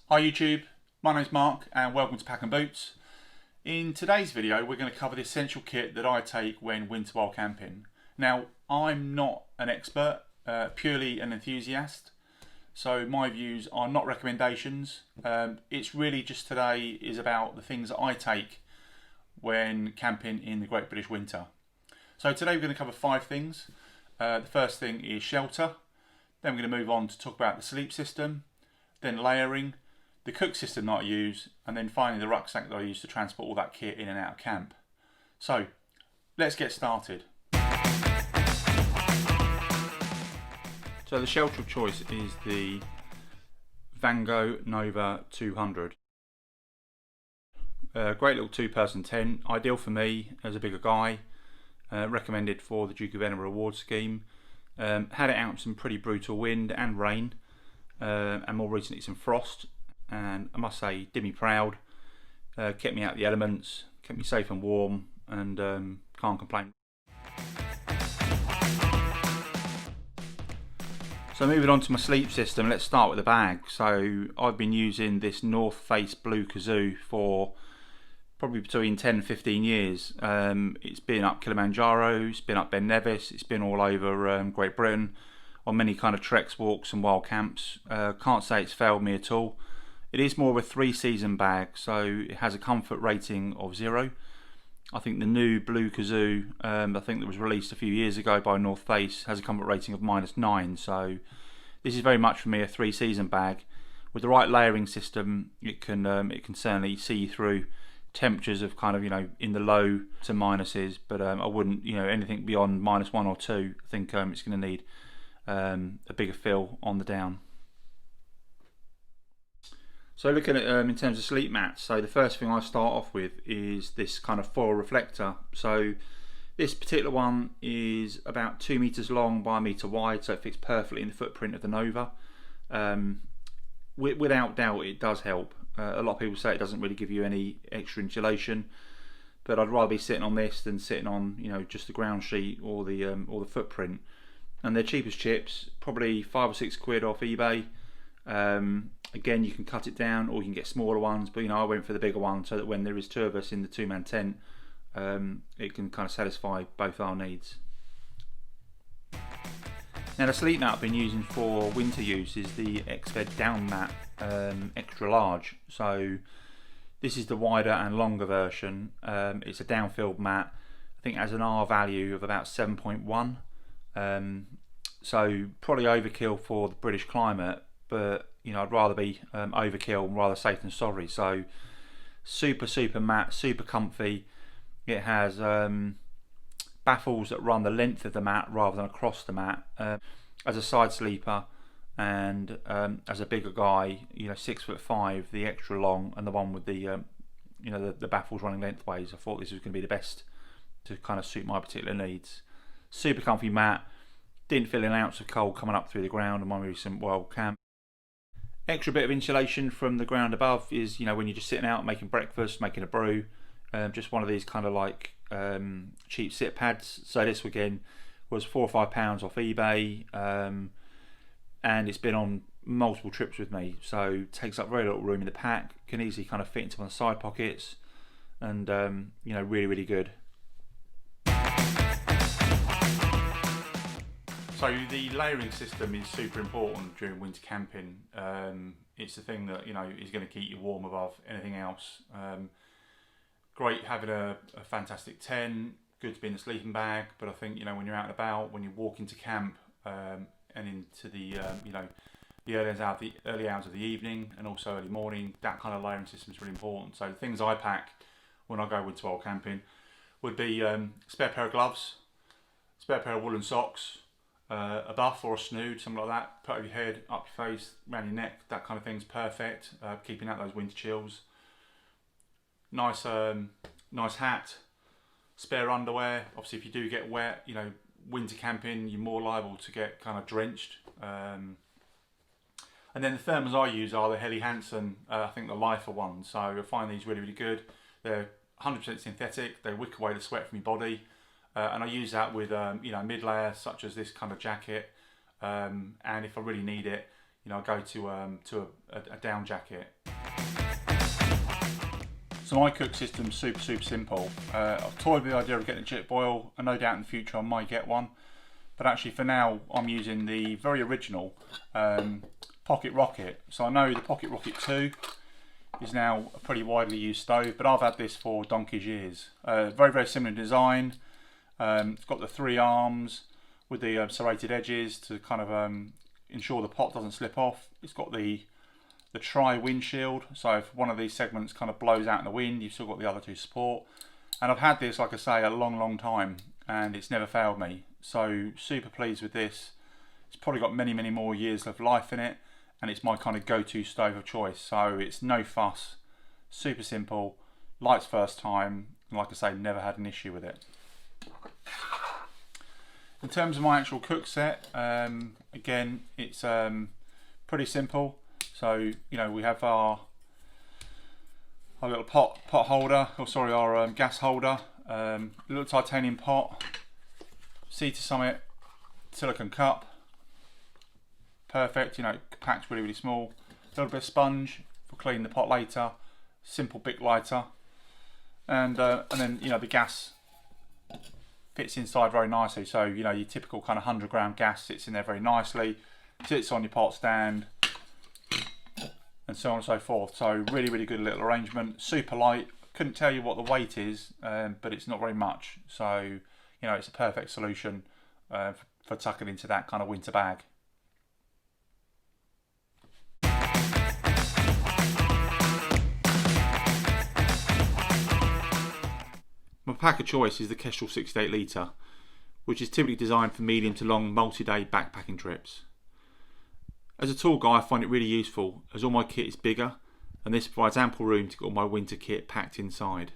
Hi YouTube, my name's Mark and welcome to Pack and Boots. In today's video we're going to cover the essential kit that I take when winter wild camping. Now I'm not an expert, purely an enthusiast, so my views are not recommendations. It's really just today is about the things that I take when camping in the Great British Winter. So today we're going to cover 5 things. The first thing is shelter, then we're going to move on to talk about the sleep system, then layering, the cook system that I use, and then finally the rucksack that I use to transport all that kit in and out of camp. So let's get started. So the shelter of choice is the Vango Nova 200. Great little 2-person tent, ideal for me as a bigger guy, recommended for the Duke of Edinburgh Award Scheme. Had it out in some pretty brutal wind and rain, and more recently some frost, and I must say did me proud, kept me out of the elements, kept me safe and warm, and can't complain. So moving on to my sleep system, let's start with the bag. So I've been using this North Face Blue Kazoo for probably between 10 and 15 years. It's been up Kilimanjaro, it's been up Ben Nevis, it's been all over Great Britain on many kind of treks, walks and wild camps. Can't say it's failed me at all. It is more of a 3-season bag, so it has a comfort rating of 0. I think the new Blue Kazoo, I think that was released a few years ago by North Face, has a comfort rating of -9. So this is very much for me a 3-season bag. With the right layering system, it can certainly see through temperatures of kind of, in the low to minuses, but I wouldn't, anything beyond -1 or 2. I think it's going to need a bigger fill on the down. So looking at in terms of sleep mats, so the first thing I start off with is this kind of foil reflector. So this particular one is about 2 meters long by 1 meter wide, so it fits perfectly in the footprint of the Nova. Without doubt it does help. A lot of people say it doesn't really give you any extra insulation, but I'd rather be sitting on this than sitting on just the ground sheet or the footprint. And they're cheap as chips, probably 5 or 6 quid off eBay. Again, you can cut it down or you can get smaller ones, but I went for the bigger one so that when there is 2 of us in the 2-man tent, it can kind of satisfy both our needs. Now the sleep mat I've been using for winter use is the Exped Down Mat Extra Large. So this is the wider and longer version. It's a down-filled mat. I think it has an R value of about 7.1. So probably overkill for the British climate, but I'd rather be overkill, rather safe than sorry. So super mat, super comfy. It has baffles that run the length of the mat rather than across the mat. As a side sleeper and as a bigger guy, 6'5", the extra long, and the one with the the baffles running lengthways, I thought this was going to be the best to kind of suit my particular needs. Super comfy mat, didn't feel an ounce of cold coming up through the ground on my recent wild camp. Extra bit of insulation from the ground above is when you're just sitting out making breakfast, making a brew, just one of these kind of like cheap sit pads. So this again was £4 or £5 off eBay, and it's been on multiple trips with me, so it takes up very little room in the pack, can easily kind of fit into my side pockets, and really good. So the layering system is super important during winter camping. It's the thing that is going to keep you warm above anything else. Great having a fantastic tent, good to be in a sleeping bag, but I think when you're out and about, when you walk into camp and into the the early hours of the evening and also early morning, that kind of layering system is really important. So the things I pack when I go winter wild camping would be spare pair of gloves, spare pair of woolen socks, a buff or a snood, something like that. Put over your head, up your face, around your neck, that kind of thing's perfect. Keeping out those winter chills. Nice hat, spare underwear. Obviously, if you do get wet, winter camping, you're more liable to get kind of drenched. And then the thermals I use are the Helly Hansen, I think the Lifer ones. So I find these really good. They're 100% synthetic. They wick away the sweat from your body. And I use that with mid layer such as this kind of jacket, and if I really need it, go to a down jacket. So my cook system's super simple. I've toyed with the idea of getting a Jetboil, and no doubt in the future I might get one. But actually for now I'm using the very original Pocket Rocket. So I know the Pocket Rocket 2 is now a pretty widely used stove, but I've had this for donkey's years. Very similar design. It's got the 3 arms with the serrated edges to kind of ensure the pot doesn't slip off. It's got the tri-windshield, so if one of these segments kind of blows out in the wind, you've still got the other 2 support. And I've had this, like I say, a long time, and it's never failed me. So super pleased with this. It's probably got many more years of life in it, and it's my kind of go-to stove of choice. So it's no fuss, super simple, lights first time, and like I say, never had an issue with it. In terms of my actual cook set, again, it's pretty simple. So we have our little pot holder, our gas holder, little titanium pot, Sea to Summit silicone cup, perfect. Packed really small. A little bit of sponge for cleaning the pot later. Simple Bic lighter, and then the gas fits inside very nicely. So your typical kind of 100-gram gas sits in there very nicely, sits on your pot stand, and so on and so forth. So really good little arrangement. Super light. Couldn't tell you what the weight is, but it's not very much. So it's a perfect solution for tucking into that kind of winter bag. My pack of choice is the Kestrel 68 litre, which is typically designed for medium to long multi-day backpacking trips. As a tall guy, I find it really useful as all my kit is bigger, and this provides ample room to get all my winter kit packed inside.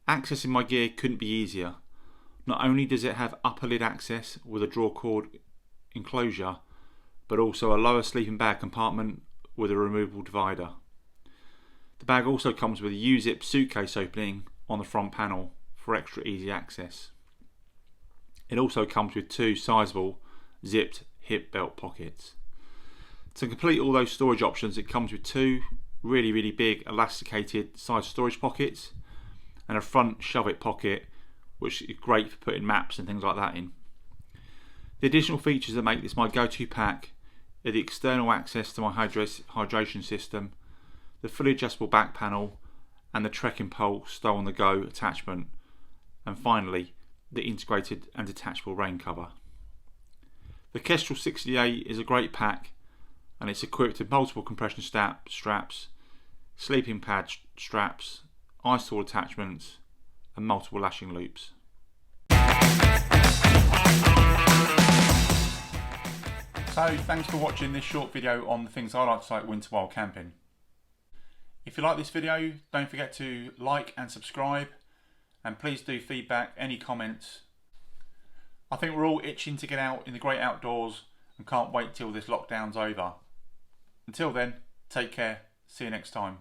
Accessing my gear couldn't be easier. Not only does it have upper lid access with a draw cord enclosure, but also a lower sleeping bag compartment with a removable divider. The bag also comes with a U-zip suitcase opening on the front panel for extra easy access. It also comes with 2 sizable zipped hip belt pockets. To complete all those storage options, it comes with 2 really big elasticated side storage pockets and a front shove it pocket, which is great for putting maps and things like that in. The additional features that make this my go-to pack are the external access to my hydration system, the fully adjustable back panel, and the trekking pole stow on the go attachment, and finally the integrated and detachable rain cover. The Kestrel 68 is a great pack, and it's equipped with multiple compression straps, sleeping pad straps, ice tool attachments, and multiple lashing loops. So thanks for watching this short video on the things I like to like winter while camping. If you like this video, don't forget to like and subscribe, and please do feedback, any comments. I think we're all itching to get out in the great outdoors and can't wait till this lockdown's over. Until then, take care, see you next time.